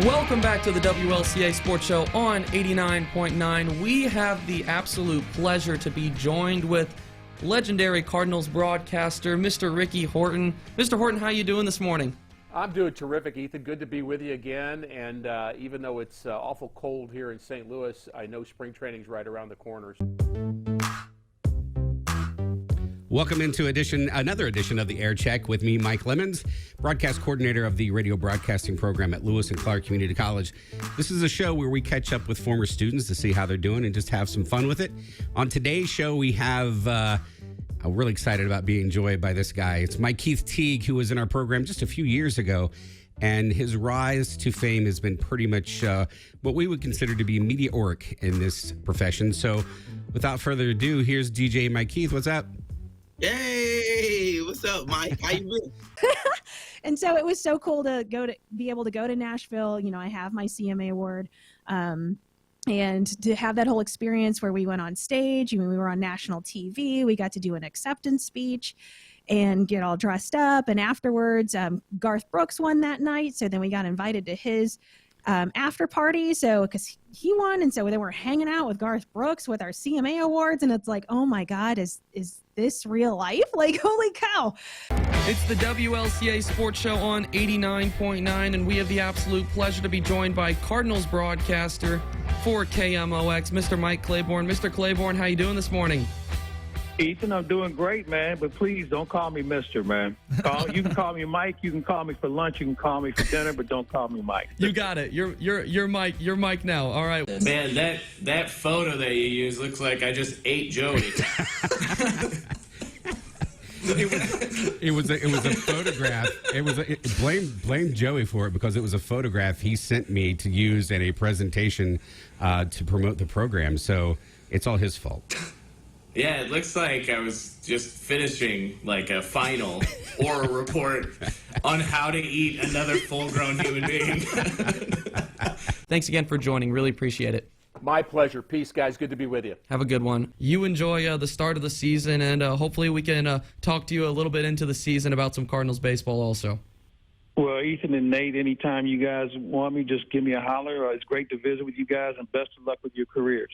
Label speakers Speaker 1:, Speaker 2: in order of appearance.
Speaker 1: Welcome back to the WLCA Sports Show on 89.9. We have the absolute pleasure to be joined with legendary Cardinals broadcaster, Mr. Ricky Horton. Mr. Horton, how you doing this morning?
Speaker 2: I'm doing terrific, Ethan. Good to be with you again. And even though it's awful cold here in St. Louis, I know spring training's right around the corners.
Speaker 3: Welcome into another edition of the Air Check with me, Mike Lemons, broadcast coordinator of the radio broadcasting program at Lewis and Clark Community College. This is a show where we catch up with former students to see how they're doing and just have some fun with it. On today's show, we have, I'm really excited about being joined by this guy. It's Mike Keith Teague, who was in our program just a few years ago, and his rise to fame has been pretty much what we would consider to be meteoric in this profession. So without further ado, here's DJ Mike Keith. What's up?
Speaker 4: Hey, what's up, Mike? How you been?
Speaker 5: And so it was so cool to be able to go to Nashville. You know, I have my CMA award, and to have that whole experience where we went on stage. I mean, we were on national TV. We got to do an acceptance speech and get all dressed up. And afterwards, Garth Brooks won that night. So then we got invited to his after party. So because he won, and so then we're hanging out with Garth Brooks with our CMA awards, and it's like, oh my God, is this real life? Like, holy cow.
Speaker 1: It's the WLCA Sports Show on 89.9, and we have the absolute pleasure to be joined by Cardinals broadcaster for KMOX, Mr. Mike Claiborne. Mr. Claiborne, how you doing this morning?
Speaker 6: Ethan, I'm doing great, man, but please don't call me Mr., man. You can call me Mike, you can call me for lunch, you can call me for dinner, but don't call me Mike.
Speaker 1: You got it. You're Mike. You're Mike now. All right.
Speaker 7: Man, that photo that you used looks like I just ate Joey.
Speaker 3: It was a photograph. Blame Joey for it, because it was a photograph he sent me to use in a presentation to promote the program. So it's all his fault.
Speaker 7: Yeah, it looks like I was just finishing like a final or a report on how to eat another full-grown human being.
Speaker 1: Thanks again for joining. Really appreciate it.
Speaker 2: My pleasure. Peace, guys. Good to be with you.
Speaker 1: Have a good one. You enjoy the start of the season, and hopefully we can talk to you a little bit into the season about some Cardinals baseball also.
Speaker 6: Well, Ethan and Nate, anytime you guys want me, just give me a holler. It's great to visit with you guys, and best of luck with your careers.